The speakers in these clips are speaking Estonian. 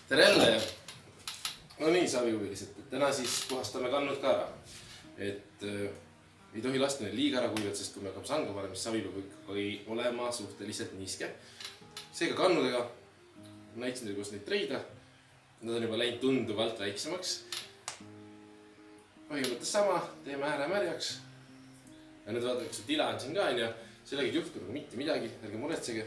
tere jälle! No nii, savihuvilised, et täna siis puhastame kannud ka ära. Et ei tohi lasta neil liiga ära kuivada, sest kui me hakkame sanga panema, siis savi peab ikkagi olema suhteliselt niiske. Seega kannudega näitasin teile, kus neid treida. Nad on juba läinud tunduvalt väiksemaks. Põhimõttes sama, teeme ääre märjaks. Ja nüüd vaadake, kas tila on siin ka ja sellega ei juhtu nagu mitte midagi, ärge muretsege.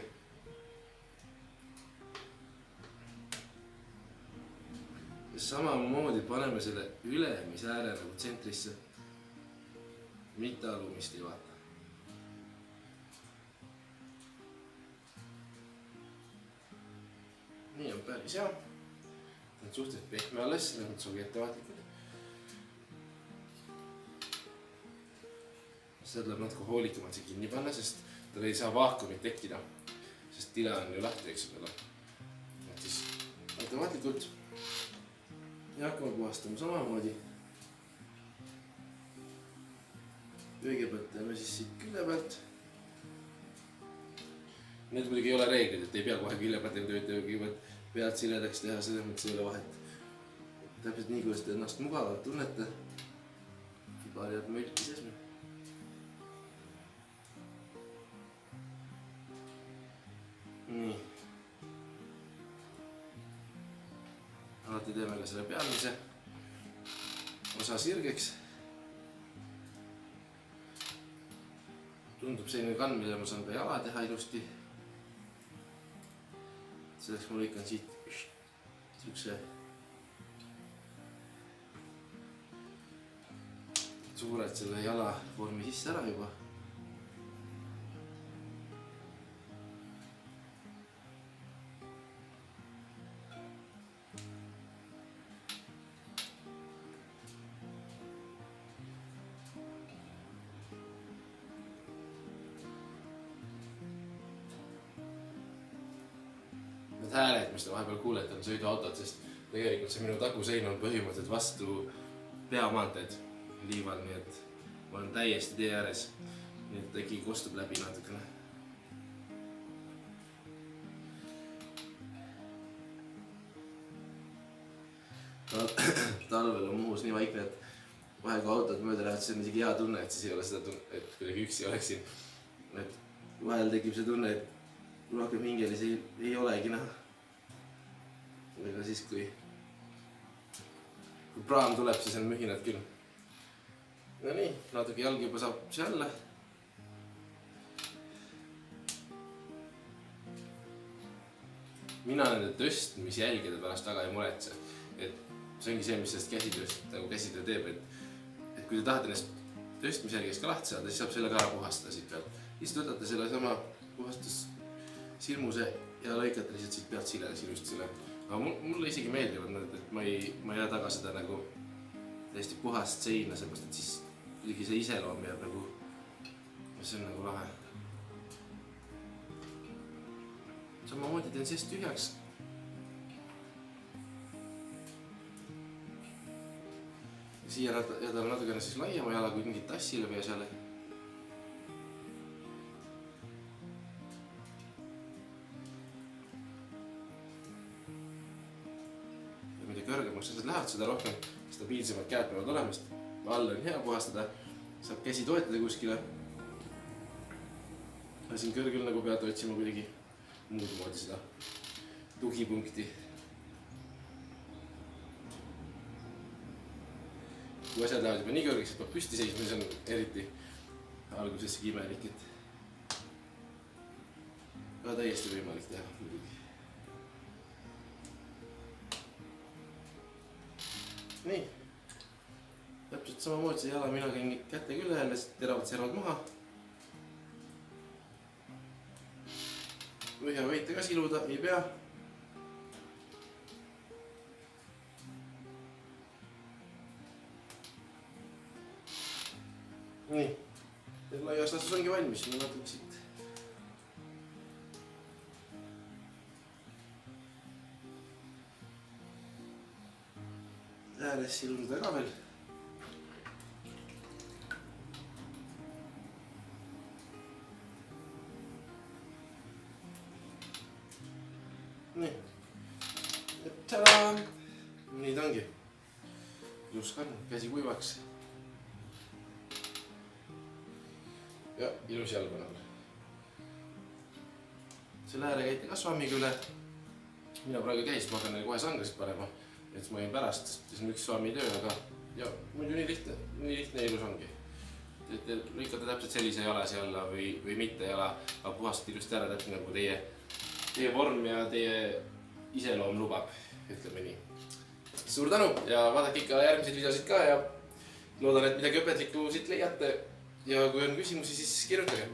Samamoodi paneme selle ülemise ääre nagu tsentrisse, mitte alumist ei vaata. Nii on päris hea. Ta on suhteliselt pehme alles, selles mõttes ongi ettevaatlikud. Seda tuleb natuke hoolikamalt see kinni panna, sest tal ei saa vaakumit tekkida, sest tila on ju lahti, eks peale. Et siis ettevaatlikult. Ja hakkame puhastama samamoodi. Kõigepealt teeme siis siit külje pealt. Need muidugi ei ole reeglid, et ei pea kohe külje pealt kõigepealt pead siledaks teha, selles mõttes ei ole vahet. Täpselt nii, kuidas te ennast mugavalt tunnete. Paari jääb mölki sees meil. Nii. Alati teeme ka selle pealmise osa sirgeks. Tundub selline kann, mille ma saan ka jala teha ilusti. Selleks ma lõikan siit sihukese suured selle jala vormi sisse ära juba. Need hääled, mis te vahepeal kuulete, on sõiduautod, sest tegelikult see minu tagusein on põhimõtteliselt vastu peamaanteed liival, nii et ma olen täiesti tee ääres, nii et äkki kostub läbi natukene. Talvel on muus nii vaikne, et vahel kui autod mööda lähevad, siis on isegi hea tunne, et siis ei ole seda tunne, et kuidagi üksi oleksin. Et vahel tekib see tunne, et rohkem hingelisi ei olegi näha. Ega siis, kui praam tuleb, siis on mühinad küll. No nii, natuke jalg juba saab see alla. Mina nende tõstmisjälgede pärast taga ei muretse. Et see ongi see, mis sellest käsitöö teeb. Et kui te tahate ennast tõstmisjälgest ka lahti saada, siis saab selle ka ära puhastada siit pealt. Siis võtate selle sama puhastussilmuse ja lõikate lihtsalt siit pealt siledas ilusti selle. Aga mulle isegi meeldivad need, et ma ei jää taga seda nagu täiesti puhast seina, sellepärast, et siis kuidagi see iseloom jääb nagu, see on nagu lahe. Samamoodi teen seest tühjaks. Siia jätame natukene siis laiema jala, kui mingit tassi läbi asjale. Kõrgemaks asjad lähevad, seda rohkem stabiilsemad käed peavad olemast. All on hea puhastada, saab käsi toetada kuskile. Ja siin kõrgel nagu pead otsima kuidagi muud moodi seda tugipunkti. Kui asjad lähevad juba nii kõrgeks, et peab püsti seisma, siis on eriti algusesse imelik, et ka täiesti võimalik teha muidugi. Nii, täpselt samamoodi see jala mina käin käte küll jälle, teravad servad maha. Ühe võite ka siluda, ei pea. Nii, laias laastus ongi valmis, nii natuke siit. Ääres siluda ka veel. Nii, tšadam! Nii ta ongi. Ilus kann, käsi kuivaks. Ja ilus jalgpõnal. Selle ääre käite ka svammiga üle. Mina praegu käis, ma hakkan kohe sangasid panema. Et ma jäin pärast, sest see on üks svammi töö, aga ja muidu nii lihtne ja ilus ongi. Te lõikate täpselt sellise jalasi alla või mitte jala, aga puhastad ilusti ära täpselt nagu teie vorm ja teie iseloom lubab, ütleme nii. Suur tänu ja vaadake ikka järgmiseid videosid ka ja loodan, et midagi õpetlikku siit leiate ja kui on küsimusi, siis kirjutage.